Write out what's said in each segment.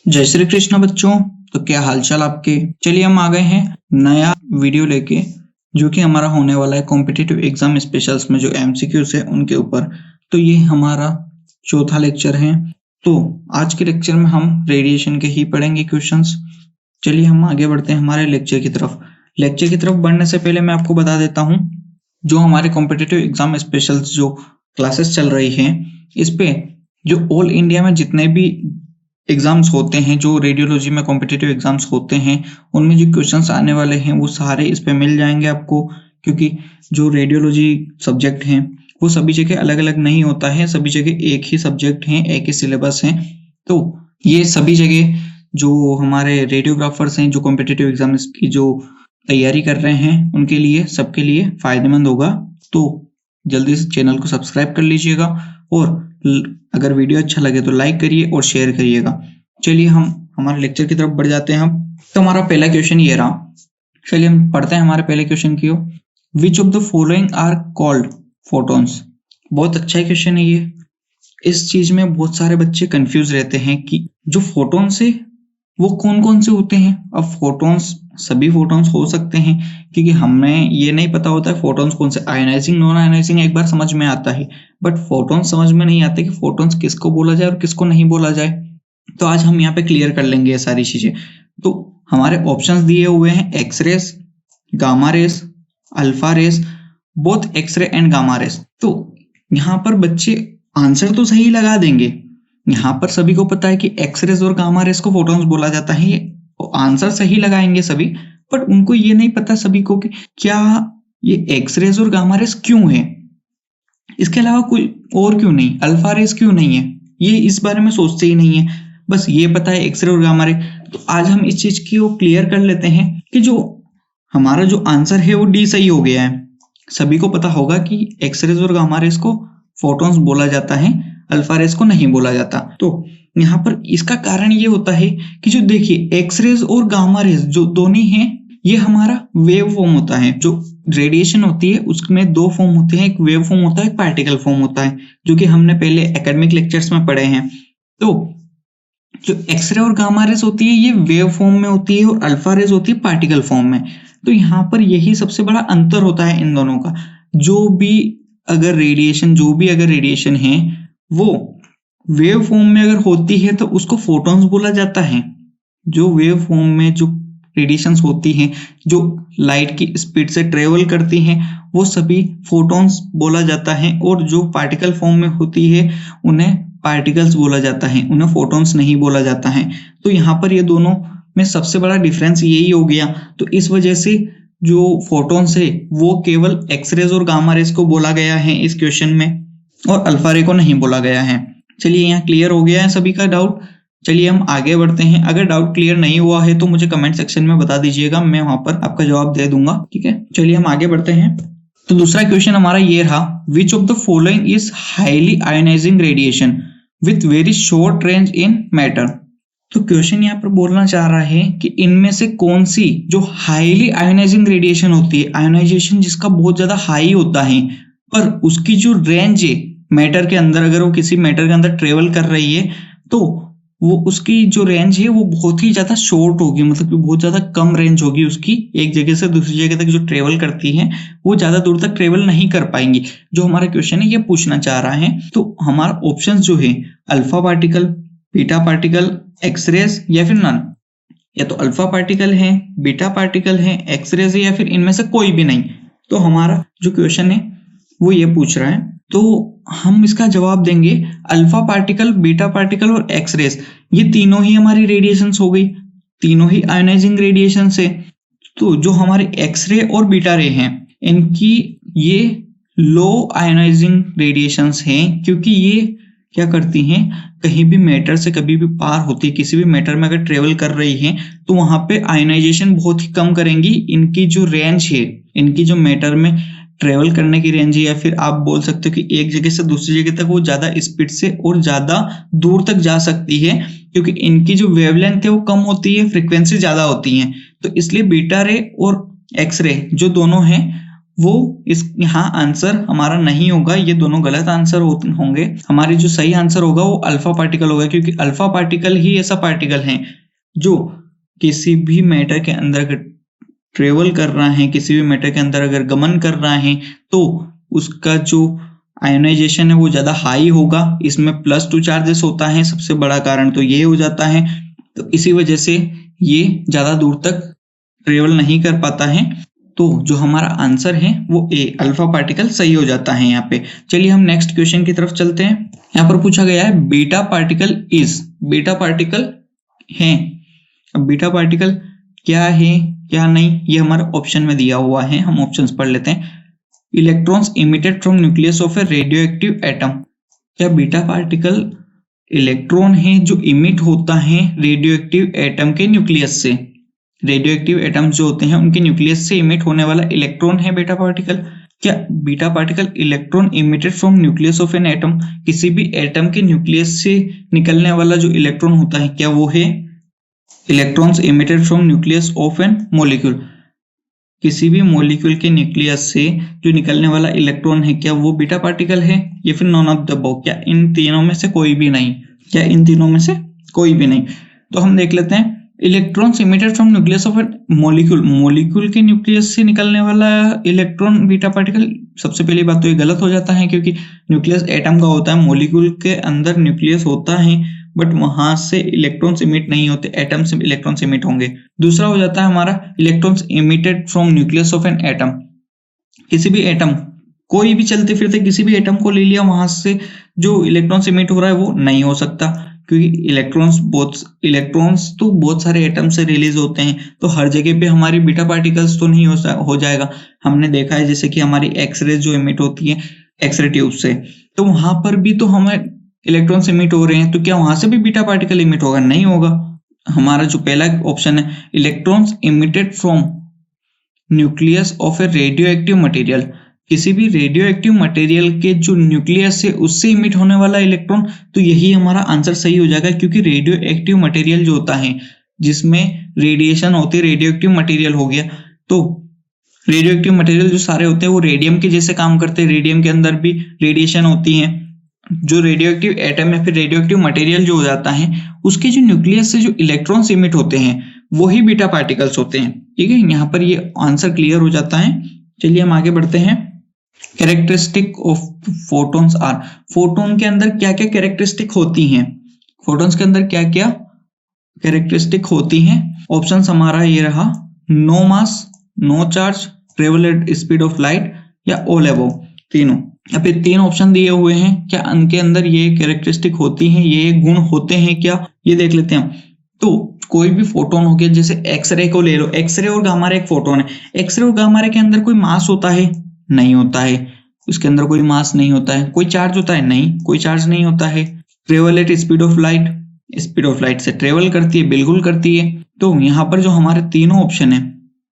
जय श्री कृष्ण बच्चों। तो क्या हालचाल आपके। चलिए हम आ गए हैं नया वीडियो लेके, जो कि हमारा होने वाला है कॉम्पिटिटिव एग्जाम स्पेशल्स में जो एमसीक्यूज है उनके ऊपर। तो ये हमारा चौथा लेक्चर है। तो आज के लेक्चर में हम रेडिएशन के ही पढ़ेंगे क्वेश्चंस। चलिए हम आगे बढ़ते हैं हमारे लेक्चर की तरफ। लेक्चर की तरफ बढ़ने से पहले मैं आपको बता देता हूँ, जो हमारे कॉम्पिटिटिव एग्जाम स्पेशल्स जो क्लासेस चल रही है, इस पे जो ऑल इंडिया में जितने भी एग्जाम्स होते हैं, जो रेडियोलॉजी में कॉम्पिटिटिव एग्जाम्स होते हैं, उनमें जो क्वेश्चंस आने वाले हैं वो सारे इस पे मिल जाएंगे आपको। क्योंकि जो रेडियोलॉजी सब्जेक्ट हैं वो सभी जगह अलग अलग नहीं होता है, सभी जगह एक ही सब्जेक्ट हैं, एक ही सिलेबस है। तो ये सभी जगह जो हमारे रेडियोग्राफर्स हैं, जो कॉम्पिटिटिव एग्जाम्स की जो तैयारी कर रहे हैं, उनके लिए सबके लिए फायदेमंद होगा। तो जल्दी से चैनल को सब्सक्राइब कर लीजिएगा और अगर वीडियो अच्छा लगे तो लाइक करिए और शेयर करिएगा। चलिए हम हमारे लेक्चर की तरफ बढ़ जाते हैं। हम तो हमारा पहला क्वेश्चन ये रहा। चलिए हम पढ़ते हैं हमारे पहले क्वेश्चन की। Which of the following are called photons. बहुत अच्छा क्वेश्चन है ये। इस चीज में बहुत सारे बच्चे कंफ्यूज रहते हैं कि जो फोटॉन्स है वो कौन कौन से होते हैं। अब फोटॉन्स सभी फोटॉन्स हो सकते हैं, क्योंकि हमें ये नहीं पता होता है फोटॉन्स कौन से, आयनाइजिंग नॉन आयनाइजिंग एक बार समझ में आता है, बट फोटॉन्स समझ में नहीं आते कि फोटॉन्स किसको बोला जाए और किसको नहीं बोला जाए। तो आज हम यहाँ पे क्लियर कर लेंगे ये सारी चीजें। तो हमारे ऑप्शंस दिए हुए हैं X-rays, gamma rays, alpha rays, both X-ray and gamma rays. तो यहाँ पर बच्चे आंसर तो सही लगा देंगे। यहाँ पर सभी को पता है कि एक्सरेस और गामा रेस को फोटॉन्स बोला जाता है, ये आंसर सही लगाएंगे सभी, बट उनको ये नहीं पता सभी को कि क्या ये एक्सरेस और गामा रेस क्यों है, इसके अलावा कोई और क्यों नहीं, अल्फा रेस क्यों नहीं है, ये इस बारे में सोचते ही नहीं है। बस ये पता है एक्सरे और गामा रे। तो आज हम इस चीज की क्लियर कर लेते हैं कि जो हमारा जो आंसर है वो डी सही हो गया है। सभी को पता होगा कि एक्सरेस और गामा रेस को फोटॉन्स बोला जाता है, अल्फा रेस को नहीं बोला जाता। तो यहाँ पर इसका कारण ये होता है कि जो देखिए एक्सरेज और गामा रेस जो दोनों हैं, ये हमारा वेव फॉर्म होता है। जो रेडिएशन होती है उसमें दो फॉर्म होते हैं, एक वेव फॉर्म होता है, एक पार्टिकल फॉर्म होता है, जो कि हमने पहले एकेडमिक लेक्चर्स में पढ़े हैं। तो जो एक्सरे और गामा रेस होती है ये वेव फॉर्म में होती है और अल्फा रेस होती है पार्टिकल फॉर्म में। तो यहाँ पर यही सबसे बड़ा अंतर होता है इन दोनों का। जो भी अगर रेडिएशन है वो वेव फॉर्म में अगर होती है तो उसको फोटॉन्स बोला जाता है। जो वेव फॉर्म में जो रेडिएशंस होती हैं, जो लाइट की स्पीड से ट्रेवल करती हैं, वो सभी फोटॉन्स बोला जाता है। और जो पार्टिकल फॉर्म में होती है उन्हें पार्टिकल्स बोला जाता है, उन्हें फोटॉन्स नहीं बोला जाता है। तो यहाँ पर ये दोनों में सबसे बड़ा डिफरेंस यही हो गया। तो इस वजह से जो फोटॉन्स है वो केवल एक्सरेज और गामा रेस को बोला गया है इस क्वेश्चन में, और अल्फा रे को नहीं बोला गया है। चलिए यहाँ क्लियर हो गया है सभी का डाउट। चलिए हम आगे बढ़ते हैं। अगर डाउट क्लियर नहीं हुआ है तो मुझे कमेंट सेक्शन में बता दीजिएगा, मैं वहां पर आपका जवाब दे दूंगा, ठीक है। चलिए हम आगे बढ़ते हैं। तो दूसरा क्वेश्चन हमारा ये रहा, which of the following is highly ionising radiation with very short range in matter. तो क्वेश्चन यहाँ पर बोलना चाह रहा है कि इनमें से कौन सी जो हाईली आयोनाइजिंग रेडिएशन होती है, आयोनाइजेशन जिसका बहुत ज्यादा हाई होता है, पर उसकी जो रेंज है मैटर के अंदर, अगर वो किसी मैटर के अंदर ट्रेवल कर रही है तो वो उसकी जो रेंज है वो बहुत ही ज्यादा शॉर्ट होगी, मतलब कि बहुत ज्यादा कम रेंज होगी उसकी। एक जगह से दूसरी जगह तक जो ट्रेवल करती है वो ज्यादा दूर तक ट्रेवल नहीं कर पाएंगी। जो हमारा क्वेश्चन है ये पूछना चाह रहा है। तो हमारा ऑप्शन जो है alpha particle, beta particle, X-rays या फिर नन। या तो अल्फा पार्टिकल है, बीटा पार्टिकल है, एक्सरेज है, या फिर इनमें से कोई भी नहीं। तो हमारा जो क्वेश्चन है वो ये पूछ रहा है, तो हम इसका जवाब देंगे अल्फा पार्टिकल, बीटा पार्टिकल और एक्सरेज। ये तीनों ही हमारी रेडिएशंस हो गई, तीनों ही आयोनाइजिंग रेडिएशंस है। तो जो हमारे एक्सरे और बीटा रे हैं इनकी ये लो आयोनाइजिंग रेडिएशंस हैं, क्योंकि ये क्या करती हैं, कहीं भी मैटर से कभी भी पार होती है, किसी भी मैटर में अगर ट्रेवल कर रही है तो वहां पे आयोनाइजेशन बहुत ही कम करेंगी। इनकी जो रेंज है, इनकी जो मैटर में ट्रेवल करने की रेंज है, या फिर आप बोल सकते हो कि एक जगह से दूसरी जगह तक वो ज्यादा स्पीड से और ज्यादा दूर तक जा सकती है, क्योंकि इनकी जो वेवलेंथ है वो कम होती है, फ्रीक्वेंसी ज्यादा होती है। तो इसलिए बीटा रे और एक्स रे जो दोनों हैं वो इस यहाँ आंसर हमारा नहीं होगा, ये दोनों गलत आंसर होंगे। हमारी जो सही आंसर होगा वो अल्फा पार्टिकल होगा, क्योंकि अल्फा पार्टिकल ही ऐसा पार्टिकल है जो किसी भी मैटर के अंदर अगर ट्रेवल कर रहा है, किसी भी मैटर के अंदर अगर गमन कर रहा है, तो उसका जो आयोनाइजेशन है वो ज्यादा हाई होगा। इसमें +2 चार्जेस होता है, सबसे बड़ा कारण तो ये हो जाता है। तो इसी वजह से ये ज्यादा दूर तक ट्रेवल नहीं कर पाता है। तो जो हमारा आंसर है वो ए, अल्फा पार्टिकल सही हो जाता है यहाँ पे। चलिए हम नेक्स्ट क्वेश्चन की तरफ चलते हैं। यहाँ पर पूछा गया है beta particle is, beta particle है। अब बीटा पार्टिकल क्या है क्या नहीं, ये हमारा ऑप्शन में दिया हुआ है, हम ऑप्शंस पढ़ लेते हैं। Electrons emitted from nucleus of A radio active atom. क्या बीटा पार्टिकल इलेक्ट्रॉन है जो इमिट होता है रेडियो एक्टिव एटम के न्यूक्लियस से। रेडियो एक्टिव एटम्स जो होते हैं उनके न्यूक्लियस से इमिट होने वाला इलेक्ट्रॉन है बीटा पार्टिकल। क्या beta particle electron emitted from nucleus of an atom, किसी भी एटम के न्यूक्लियस से निकलने वाला जो इलेक्ट्रॉन होता है क्या वो है electrons emitted from nucleus of an molecule, किसी भी मॉलिक्यूल के न्यूक्लियस से जो निकलने वाला इलेक्ट्रॉन है क्या वो बीटा पार्टिकल है, या फिर नॉन ऑफ द अबव, क्या इन तीनों में से कोई भी नहीं, क्या इन तीनों में से कोई भी नहीं। तो हम देख लेते हैं electrons emitted from nucleus of molecule, molecule के न्यूक्लियस से निकलने वाला इलेक्ट्रॉन बीटा पार्टिकल। सबसे पहली बात तो ये गलत हो जाता है, क्योंकि न्यूक्लियस एटम का होता है, मॉलिक्यूल के अंदर न्यूक्लियस होता है बट वहां से इलेक्ट्रॉन्स इमिट नहीं होते, एटम से इलेक्ट्रॉन्स इमिट होंगे। दूसरा हो जाता है हमारा electrons emitted from nucleus of an atom, किसी भी एटम, कोई भी चलते फिरते किसी भी एटम को ले लिया, वहां से जो इलेक्ट्रॉन्स इमिट हो रहा है वो नहीं हो सकता, क्योंकि इलेक्ट्रॉन्स तो बहुत सारे एटम से रिलीज होते हैं, तो हर जगह पे हमारी बीटा पार्टिकल्स तो नहीं हो जाएगा। हमने देखा है जैसे कि हमारी एक्सरे जो इमिट होती है एक्सरे ट्यूब से, तो वहां पर भी तो हमें इलेक्ट्रॉन्स इमिट हो रहे हैं, तो क्या वहां से भी बीटा पार्टिकल इमिट होगा? नहीं होगा। हमारा जो पहला ऑप्शन है electrons emitted from nucleus of A radio active material, किसी भी रेडियो एक्टिव मटेरियल के जो न्यूक्लियस है उससे इमिट होने वाला इलेक्ट्रॉन, तो यही हमारा आंसर सही हो जाएगा, क्योंकि रेडियो एक्टिव मटेरियल जो होता है जिसमें रेडिएशन होती है, रेडियो एक्टिव मटेरियल हो गया। तो रेडियो एक्टिव मटेरियल जो सारे होते हैं वो रेडियम के जैसे काम करते हैं, रेडियम के अंदर भी रेडिएशन होती है। जो रेडियो एक्टिव एटम या फिर रेडियो एक्टिव मटेरियल जो हो जाता है उसके जो न्यूक्लियस से जो इलेक्ट्रॉन्स इमिट होते हैं वही बीटा पार्टिकल्स होते हैं। ठीक है, यहाँ पर ये आंसर क्लियर हो जाता है। चलिए हम आगे बढ़ते हैं। Characteristic of photons are, photon के अंदर क्या क्या कैरेक्टरिस्टिक होती हैं, फोटॉन्स के अंदर क्या क्या कैरेक्टरिस्टिक होती हैं। ऑप्शन हमारा ये रहा, no mass, no charge, travel at speed of light, या ऑल अबव, तीनों। यहाँ पे 3 ऑप्शन दिए हुए हैं, क्या उनके अंदर ये कैरेक्टरिस्टिक होती हैं, ये गुण होते हैं क्या, ये देख लेते हैं। तो कोई भी फोटोन हो गया, जैसे एक्सरे को ले लो, एक्सरे और गामा रे एक फोटोन है, एक्सरे और गामा रे के अंदर कोई मास होता है? नहीं होता है, उसके अंदर कोई मास नहीं होता है। कोई चार्ज होता है? नहीं, कोई चार्ज नहीं होता है। Travel at speed of light, speed of light से ट्रेवल करती है, बिल्कुल करती है। तो यहाँ पर जो हमारे तीनों ऑप्शन है,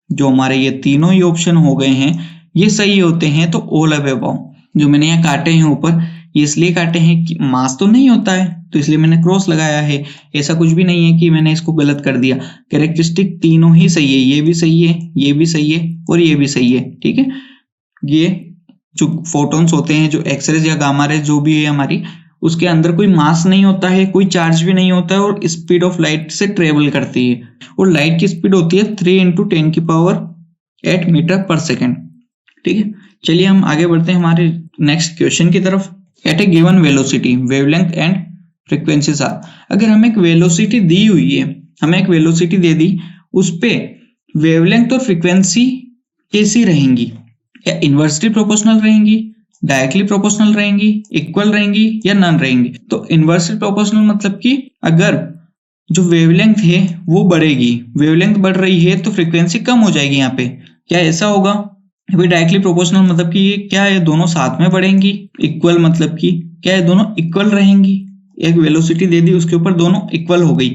जो हमारे ये तीनों ही ऑप्शन हो गए हैं, ये सही होते हैं। तो ऑल अबव जो मैंने यहाँ काटे हैं ऊपर, ये इसलिए काटे हैं कि मास तो नहीं होता है, तो इसलिए मैंने क्रॉस लगाया है। ऐसा कुछ भी नहीं है कि मैंने इसको गलत कर दिया। कैरेक्टरिस्टिक तीनों ही सही है, ये भी सही है, ये भी सही है और ये भी सही है। ठीक है, ये जो फोटॉन्स होते हैं, जो एक्सरेज या गामा रेज जो भी है हमारी, उसके अंदर कोई मास नहीं होता है, कोई चार्ज भी नहीं होता है, और स्पीड ऑफ लाइट से ट्रेवल करती है। और लाइट की स्पीड होती है 3 × 10⁸ मीटर पर सेकेंड। ठीक है, चलिए हम आगे बढ़ते हैं हमारे नेक्स्ट क्वेश्चन की तरफ। At a given velocity, wavelength and frequencies are, अगर हमें एक वेलोसिटी दी हुई है, हमें एक वेलोसिटी दे दी, उस पे वेवलेंथ और फ्रीक्वेंसी कैसी रहेंगी? क्या इनवर्सली प्रोपोर्शनल रहेंगी, डायरेक्टली प्रोपोर्शनल रहेंगी, इक्वल रहेंगी, या नन रहेंगी? तो इनवर्सली प्रोपोर्शनल मतलब कि अगर जो वेवलेंथ है वो बढ़ेगी, वेवलेंथ बढ़ रही है तो फ्रीक्वेंसी कम हो जाएगी यहाँ पे, क्या ऐसा होगा? अभी डायरेक्टली प्रोपोर्शनल मतलब कि ये क्या है, दोनों साथ में बढ़ेंगी। इक्वल मतलब कि क्या है, दोनों इक्वल रहेंगी। एक वेलोसिटी दे दी, उसके ऊपर दोनों इक्वल हो गई,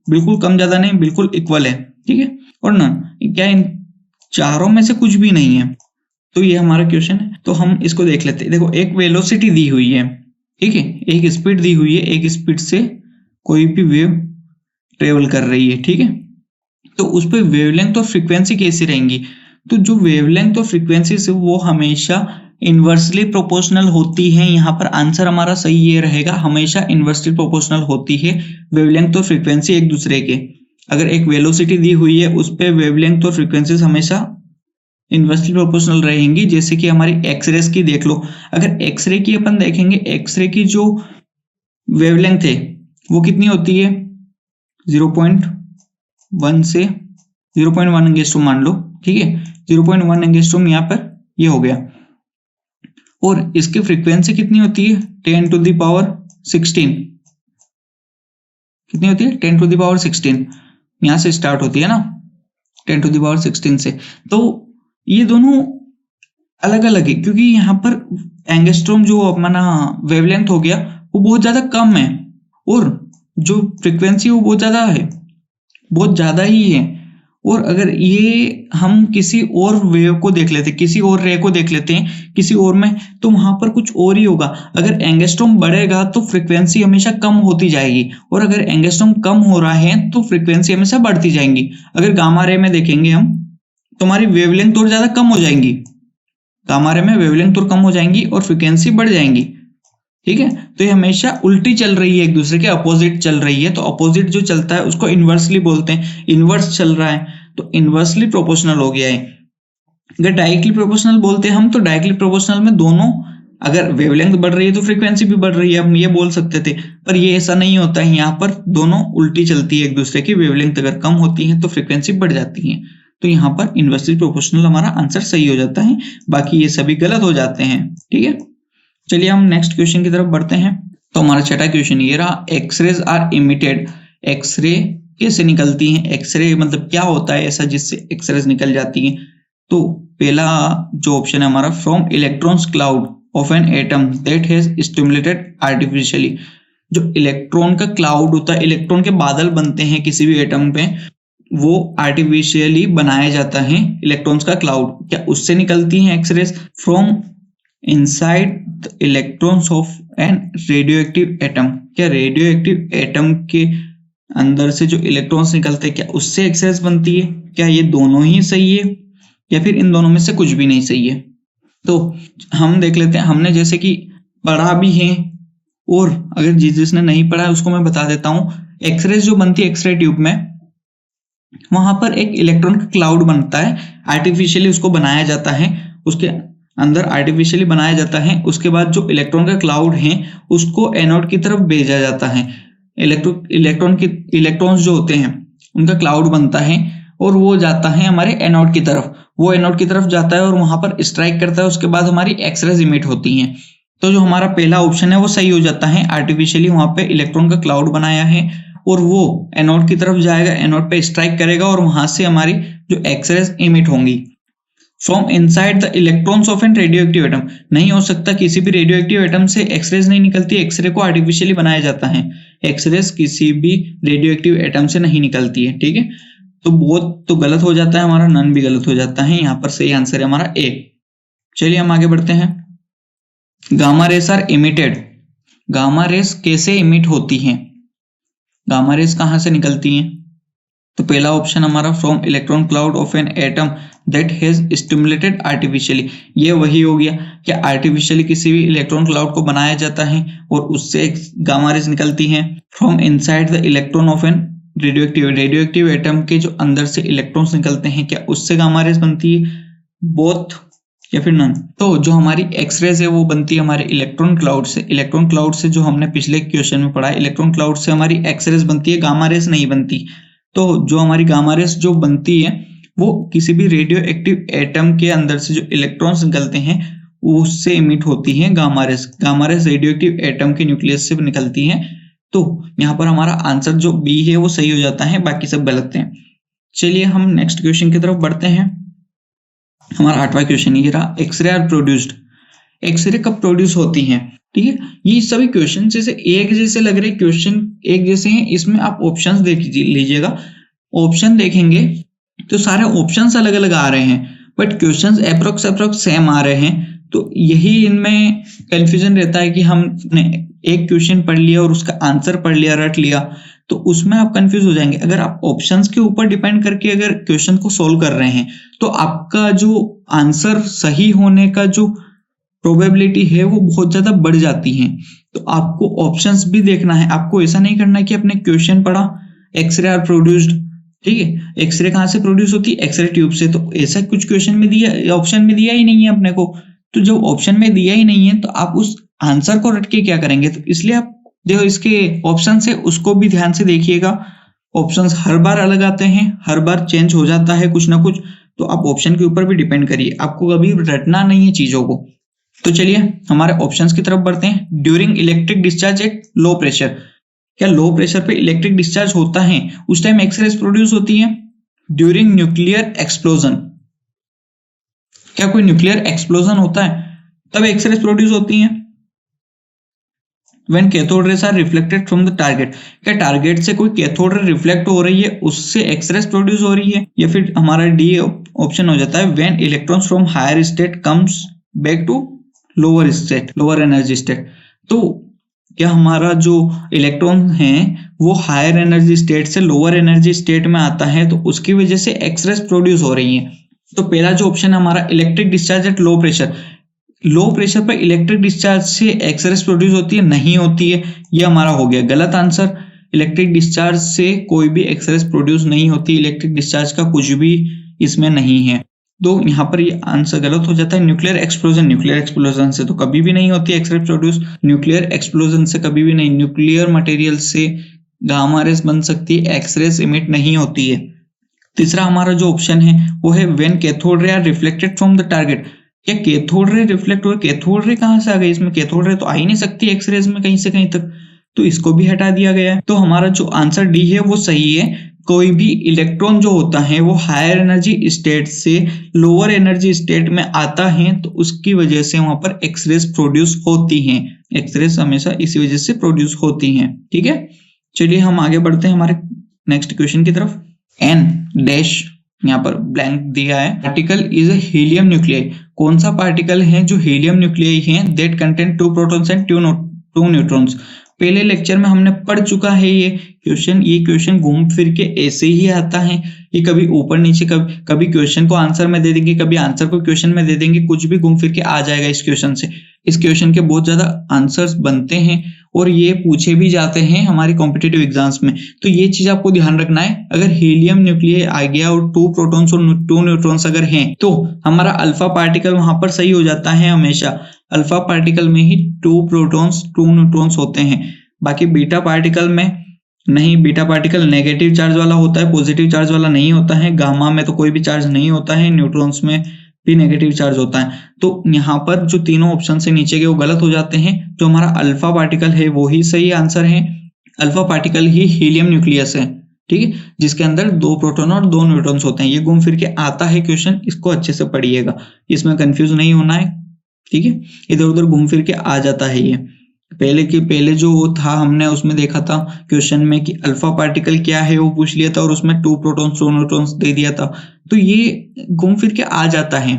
बिल्कुल कम ज्यादा नहीं, बिल्कुल इक्वल है। ठीक है, और ना क्या इन चारों में से कुछ भी नहीं है? तो ये हमारा क्वेश्चन है, तो हम इसको देख लेते हैं। देखो, एक वेलोसिटी दी हुई है, ठीक है, एक स्पीड दी हुई है, एक स्पीड से कोई भी वेव ट्रेवल कर रही है। ठीक है, तो उस पर वेवलेंथ और फ्रीक्वेंसी कैसी रहेंगी? तो जो वेवलेंथ और फ्रीक्वेंसी से वो हमेशा इन्वर्सली प्रोपोर्शनल होती है। यहाँ पर आंसर हमारा सही ये रहेगा, हमेशा इन्वर्सली प्रोपोर्शनल होती है वेवलेंथ और फ्रीक्वेंसी एक दूसरे के। अगर एक वेलोसिटी दी हुई है उस पे वेवलेंथ और फ्रीक्वेंसी हमेशा इन्वर्सली प्रोपोर्शनल रहेंगी। जैसे कि हमारी एक्सरेस की देख लो, अगर एक्सरे की अपन देखेंगे, एक्सरे की जो वेवलेंथ है वो कितनी होती है 0.1 से 0.1 एंगस्ट्रॉम मान लो, ठीक है, 0.1 एंगस्ट्रॉम यहाँ पर ये हो गया। और इसकी फ्रीक्वेंसी कितनी होती है 10⁻16। कितनी होती है 10⁻16, यहां से स्टार्ट होती है ना 10⁻16 से। तो ये दोनों अलग अलग है क्योंकि यहाँ पर एंगस्ट्रॉम जो अपना वेवलेंथ हो गया वो बहुत ज्यादा कम है और जो फ्रीक्वेंसी वो बहुत ज्यादा है, बहुत ज्यादा ही है। और अगर ये हम किसी और वेव को देख लेते, किसी और रे को देख लेते हैं किसी और में, तो वहां पर कुछ और ही होगा। अगर एंगस्ट्रॉम बढ़ेगा तो फ्रीक्वेंसी हमेशा कम होती जाएगी और अगर एंगस्ट्रॉम कम हो रहा है तो फ्रीक्वेंसी हमेशा बढ़ती जाएंगी। अगर गामा रे में देखेंगे हम तो हमारी वेवलेंथ और ज्यादा कम हो जाएंगी, गामा रे में वेवलेंथ और कम हो जाएंगी और फ्रीक्वेंसी बढ़ जाएंगी, ठीक है। तो ये हमेशा उल्टी चल रही है, एक दूसरे के अपोजिट चल रही है। तो अपोजिट जो चलता है उसको इन्वर्सली बोलते हैं, इन्वर्स चल रहा है तो इन्वर्सली प्रोपोर्शनल हो गया है। अगर डायरेक्टली प्रोपोर्शनल बोलते हैं हम तो डायरेक्टली प्रोपोर्शनल में दोनों, अगर वेवलेंथ बढ़ रही है तो फ्रीक्वेंसी भी बढ़ रही है, हम ये बोल सकते थे, पर ये ऐसा नहीं होता है। यहाँ पर दोनों उल्टी चलती है एक दूसरे की, वेवलेंथ अगर कम होती है तो फ्रीक्वेंसी बढ़ जाती है। तो यहाँ पर इन्वर्सली प्रोपोर्शनल हमारा आंसर सही हो जाता है, बाकी ये सभी गलत हो जाते हैं, ठीक है। चलिए हम नेक्स्ट क्वेश्चन की तरफ बढ़ते हैं। तो हमारा छठा क्वेश्चन ये रहा, एक्सरेज आर इमिटेड। एक्सरे कैसे निकलती हैं, एक्सरे मतलब क्या होता है ऐसा जिससे एक्सरेज निकल जाती हैं। तो पहला जो ऑप्शन है हमारा, from electrons cloud of an atom that has stimulated artificially. जो इलेक्ट्रॉन का क्लाउड होता है, इलेक्ट्रॉन के बादल बनते हैं किसी भी एटम पे, वो आर्टिफिशियली बनाया जाता है इलेक्ट्रॉन्स का क्लाउड, क्या उससे निकलती हैं X-rays. From inside the electrons of an radioactive atom, क्या रेडियोएक्टिव एटम के अंदर से जो इलेक्ट्रॉन्स निकलते हैं क्या उससे एक्सरेज बनती है। क्या ये दोनों ही सही है या फिर इन दोनों में से कुछ भी नहीं सही है। तो हम देख लेते हैं, हमने जैसे कि पढ़ा भी है और अगर जिसने नहीं पढ़ा है उसको मैं बता देता हूं। एक्सरेज जो बनती है एक्सरे ट्यूब में, वहां पर एक इलेक्ट्रॉन का क्लाउड बनता है, आर्टिफिशियली उसको बनाया जाता है, उसके अंदर आर्टिफिशियली बनाया जाता है। उसके बाद जो इलेक्ट्रॉन का क्लाउड है उसको एनोड की तरफ भेजा जाता है। इलेक्ट्रॉन्स जो होते हैं उनका क्लाउड बनता है और वो जाता है हमारे एनोड की तरफ, वो एनोड की तरफ जाता है और वहां पर स्ट्राइक करता है। उसके बाद हमारी एक्सरेज इमिट होती हैं। तो जो हमारा पहला ऑप्शन है वो सही हो जाता है, आर्टिफिशियली वहां पे इलेक्ट्रॉन का क्लाउड बनाया है और वो एनोड की तरफ जाएगा, एनोड पे स्ट्राइक करेगा और वहां से हमारी जो एक्सरेज इमिट होंगी। From inside the electrons of an radioactive atom, नहीं हो सकता, किसी भी रेडियोएक्टिव एटम से एक्सरेज नहीं निकलती, एक्सरे को आर्टिफिशियली बनाया जाता है। एक्सरेज किसी भी रेडियोएक्टिव एटम से नहीं निकलती है, ठीक है। तो बहुत तो गलत हो जाता है हमारा, नन भी गलत हो जाता है। यहाँ पर सही आंसर है हमारा ए। चलिए हम आगे बढ़ते हैं। Gamma rays are emitted. Gamma rays कैसे इमिट होती हैं, गामा रेस कहां से निकलती हैं। तो पहला ऑप्शन हमारा, from electron cloud of an atom that has stimulated artificially. ये वही हो गया कि आर्टिफिशियली किसी भी इलेक्ट्रॉन क्लाउड को बनाया जाता है और उससे गामा रेस निकलती हैं। From inside the electron of an radioactive atom के जो अंदर से इलेक्ट्रॉन्स निकलते हैं, क्या उससे गामा रेस बनती है, बोथ या फिर नन। तो जो हमारी एक्सरेज है वो बनती है हमारे इलेक्ट्रॉन क्लाउड से। इलेक्ट्रॉन क्लाउड से जो हमने पिछले क्वेश्चन में पढ़ा, इलेक्ट्रॉन क्लाउड से हमारी एक्सरेज बनती है, गामा रेस नहीं बनती। तो जो हमारी गामा रेस जो बनती है वो किसी भी रेडियो एक्टिव एटम के अंदर से जो इलेक्ट्रॉन्स निकलते हैं उससे इमिट होती है gamma rays. Gamma rays radio active atom के न्यूक्लियस से निकलती है। तो यहाँ पर हमारा आंसर जो बी है वो सही हो जाता है, बाकी सब गलत हैं। चलिए हम नेक्स्ट क्वेश्चन की तरफ बढ़ते हैं। हमारा 8वां क्वेश्चन ये रहा, एक्सरे आर प्रोड्यूस्ड। एक्सरे कब प्रोड्यूस होती हैं, ठीक है। ये सभी क्वेश्चन जैसे एक जैसे लग रहे, क्वेश्चन एक जैसे हैं, इसमें आप ऑप्शंस देख लीजिएगा। ऑप्शन देखेंगे तो सारे ऑप्शंस अलग अलग आ रहे हैं बट क्वेश्चंस अप्रोक्स सेम आ रहे हैं। तो यही इनमें कंफ्यूजन रहता है कि हमने एक क्वेश्चन पढ़ लिया और उसका आंसर पढ़ लिया, रट लिया, तो उसमें आप कंफ्यूज हो जाएंगे। अगर आप ऑप्शंस के ऊपर डिपेंड करके अगर क्वेश्चन को सोल्व कर रहे हैं तो आपका जो आंसर सही होने का जो प्रोबेबिलिटी है वो बहुत ज्यादा बढ़ जाती है। तो आपको ऑप्शंस भी देखना है। आपको ऐसा नहीं करना है कि आपने क्वेश्चन पढ़ा एक्सरे आर प्रोड्यूस्ड, ठीक है, एक्सरे कहाँ से प्रोड्यूस होती है, एक्सरे ट्यूब से, तो ऐसा कुछ क्वेश्चन में दिया, ऑप्शन में दिया ही नहीं है अपने को। तो जब ऑप्शन में दिया ही नहीं है तो आप उस आंसर को रट के क्या करेंगे। तो इसलिए आप जो इसके ऑप्शन है उसको भी ध्यान से देखिएगा। ऑप्शंस हर बार अलग आते हैं, हर बार चेंज हो जाता है कुछ ना कुछ, तो आप ऑप्शन के ऊपर भी डिपेंड करिए, आपको कभी रटना नहीं है चीजों को। तो चलिए हमारे ऑप्शंस की तरफ बढ़ते हैं। During electric discharge at low pressure, क्या लो प्रेशर पे इलेक्ट्रिक डिस्चार्ज होता है उस टाइम एक्सरेज प्रोड्यूस होती है। ड्यूरिंग न्यूक्लियर एक्सप्लोजन, क्या कोई न्यूक्लियर एक्सप्लोजन होता है तब एक्सरेज प्रोड्यूस होती हैं। When cathode rays are reflected from the target, क्या टारगेट से कोई कैथोड रे रिफ्लेक्ट हो रही है उससे एक्सरेज प्रोड्यूस हो रही है। या फिर हमारा डी ऑप्शन हो जाता है when electrons from higher state comes back to lower state, lower energy state। तो क्या हमारा जो इलेक्ट्रॉन है वो हायर एनर्जी स्टेट से लोअर एनर्जी स्टेट में आता है तो उसकी वजह से एक्सरेज प्रोड्यूस हो रही है। तो पहला जो ऑप्शन है हमारा electric discharge at low pressure, low pressure पर इलेक्ट्रिक डिस्चार्ज से एक्सरेज प्रोड्यूस होती है, नहीं होती है, ये हमारा हो गया गलत आंसर। इलेक्ट्रिक डिस्चार्ज से कोई भी एक्सरेज प्रोड्यूस नहीं होती, इलेक्ट्रिक डिस्चार्ज का कुछ भी इसमें नहीं है, तो यहाँ पर ये आंसर गलत हो जाता है। न्यूक्लियर एक्सप्लोजन, न्यूक्लियर एक्सप्लोजन से तो कभी भी नहीं होती एक्सरेज प्रोड्यूस, न्यूक्लियर एक्सप्लोजन से कभी भी नहीं, न्यूक्लियर मटेरियल से गामा रेस बन सकती है, एक्सरेज इमिट नहीं होती है। तीसरा हमारा जो ऑप्शन है वो है when cathode ray are reflected from the target, क्या कैथोड रे रिफ्लेक्ट हो, कैथोड रे कहां से आ गई, इसमें कैथोड रे तो आ ही नहीं सकती एक्सरेज में कहीं से कहीं तक, तो इसको भी हटा दिया गया है। तो हमारा जो आंसर डी है वो सही है। कोई भी इलेक्ट्रॉन जो होता है वो हायर एनर्जी स्टेट से लोअर एनर्जी स्टेट में आता है तो उसकी वजह से वहां पर एक्सरेज प्रोड्यूस होती हैं, एक्सरेज हमेशा इसी वजह से प्रोड्यूस होती हैं, ठीक है। चलिए हम आगे बढ़ते हैं हमारे नेक्स्ट क्वेश्चन की तरफ। एन डैश यहाँ पर ब्लैंक दिया है, particle is a helium nuclei, कौन सा पार्टिकल है जो हीलियम न्यूक्लियाई है, that contain 2 protons and 2 neutrons. पहले लेक्चर में हमने पढ़ चुका है ये क्वेश्चन घूम फिर के ऐसे ही आता है, ये कभी ऊपर नीचे, कभी क्वेश्चन को आंसर में दे देंगे, कभी आंसर को क्वेश्चन में दे देंगे, कुछ भी घूम फिर के आ जाएगा इस क्वेश्चन से। इस क्वेश्चन के बहुत ज्यादा आंसर्स बनते हैं और ये पूछे भी जाते हैं हमारी कॉम्पिटिटिव एग्जाम्स में, तो ये चीज आपको ध्यान रखना है। अगर हीलियम न्यूक्लियाई आ गया और 2 प्रोटॉन्स और 2 न्यूट्रॉन्स अगर हैं तो हमारा अल्फा पार्टिकल वहां पर सही हो जाता है हमेशा। अल्फा पार्टिकल में ही 2 प्रोटॉन्स 2 न्यूट्रॉन्स होते हैं, बाकी बीटा पार्टिकल में नहीं, बीटा पार्टिकल नेगेटिव चार्ज वाला होता है, पॉजिटिव चार्ज वाला नहीं होता है। गामा में तो कोई भी चार्ज नहीं होता है, न्यूट्रॉन्स में भी नेगेटिव चार्ज होता है। तो यहाँ पर जो तीनों ऑप्शन से नीचे के वो गलत हो जाते हैं, जो हमारा अल्फा पार्टिकल है वो ही सही आंसर है। अल्फा पार्टिकल ही हीलियम न्यूक्लियस है, ठीक है, जिसके अंदर 2 प्रोटॉन और 2 न्यूट्रॉन्स होते हैं। ये घूम फिर के आता है क्वेश्चन, इसको अच्छे से पढ़िएगा, इसमें कंफ्यूज नहीं होना है, ठीक है। इधर उधर घूम फिर के आ जाता है ये। पहले जो वो था हमने उसमें देखा था क्वेश्चन में कि अल्फा पार्टिकल क्या है वो पूछ लिया था और उसमें 2 प्रोटॉन्स 2 न्यूट्रॉन्स दे दिया था, तो ये घूम फिर के आ जाता है,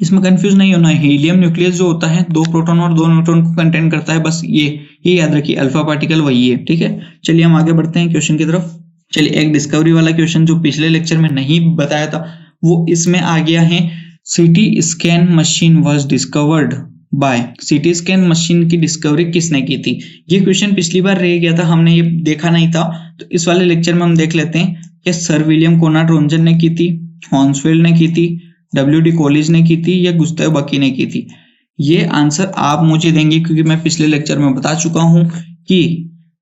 इसमें कंफ्यूज नहीं होना है। हीलियम न्यूक्लियस जो होता है 2 प्रोटॉन और 2 न्यूट्रॉन को कंटेन करता है, बस ये याद रखिए, अल्फा पार्टिकल वही है, ठीक है। चलिए हम आगे बढ़ते हैं क्वेश्चन की तरफ। चलिए एक डिस्कवरी वाला क्वेश्चन जो पिछले लेक्चर में नहीं बताया था वो इसमें आ गया है। CT scan machine was discovered by, CT scan machine की डिस्कवरी किसने की थी। ये क्वेश्चन पिछली बार रह गया था, हमने ये देखा नहीं था, तो इस वाले लेक्चर में हम देख लेते हैं कि सर विलियम कोनार्ड रोंजन ने की थी, हॉन्सफील्ड ने की थी, WD कॉलेज ने की थी या गुस्ताव बकी ने की थी। ये आंसर आप मुझे देंगे क्योंकि मैं पिछले लेक्चर में बता चुका हूं कि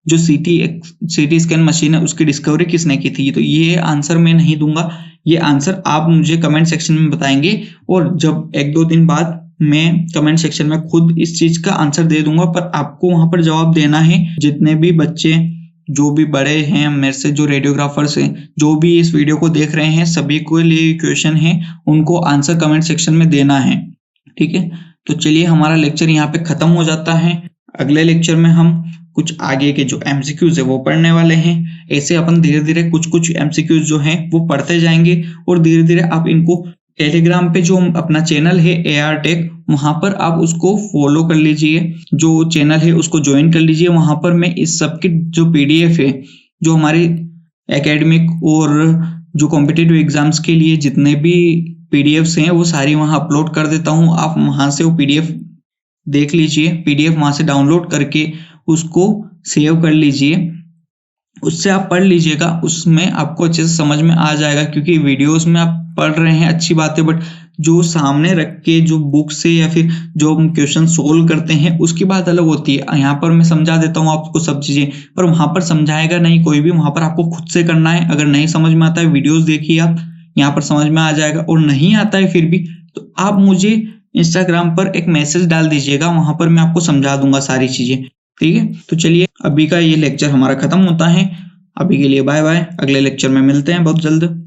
जो सीटी स्कैन मशीन है उसकी डिस्कवरी किसने की थी, तो ये आंसर मैं नहीं दूंगा, ये आंसर आप मुझे कमेंट सेक्शन में बताएंगे और जब 1-2 दिन बाद मैं कमेंट सेक्शन में खुद इस चीज का आंसर दे दूंगा, पर आपको वहां पर जवाब देना है। जितने भी बच्चे जो भी बड़े हैं मेरे से, जो रेडियोग्राफर्स हैं, जो भी इस वीडियो को देख रहे हैं, सभी को लिए क्वेश्चन है, उनको आंसर कमेंट सेक्शन में देना है, ठीक है। तो चलिए हमारा लेक्चर यहाँ पे खत्म हो जाता है। अगले लेक्चर में हम कुछ आगे के जो MCQs है वो पढ़ने वाले हैं। ऐसे अपन धीरे धीरे कुछ MCQs जो हैं वो पढ़ते जाएंगे और धीरे धीरे आप इनको टेलीग्राम पे जो अपना चैनल है AR टेक, वहां पर आप उसको फॉलो कर लीजिए, जो चैनल है उसको ज्वाइन कर लीजिए। वहां पर मैं इस सब की जो PDF है, जो हमारे एकेडमिक और जो कॉम्पिटिटिव एग्जाम्स के लिए जितने भी PDFs हैं वो सारी वहां अपलोड कर देता हूं। आप वहां से वो PDF देख लीजिए, PDF वहां से डाउनलोड करके उसको सेव कर लीजिए, उससे आप पढ़ लीजिएगा, उसमें आपको अच्छे से समझ में आ जाएगा। क्योंकि वीडियोस में आप पढ़ रहे हैं अच्छी बात है, बट जो सामने रख के जो बुक से या फिर जो हम क्वेश्चन सोल्व करते हैं उसकी बात अलग होती है। यहाँ पर मैं समझा देता हूँ आपको सब चीजें, पर वहां पर समझाएगा नहीं कोई भी, वहां पर आपको खुद से करना है। अगर नहीं समझ में आता है, वीडियोस देखिए आप, यहाँ पर समझ में आ जाएगा। और नहीं आता है फिर भी, तो आप मुझे इंस्टाग्राम पर एक मैसेज डाल दीजिएगा, वहां पर मैं आपको समझा दूंगा सारी चीजें। ठीक है, तो चलिए अभी का ये लेक्चर हमारा खत्म होता है। अभी के लिए बाय बाय, अगले लेक्चर में मिलते हैं बहुत जल्द।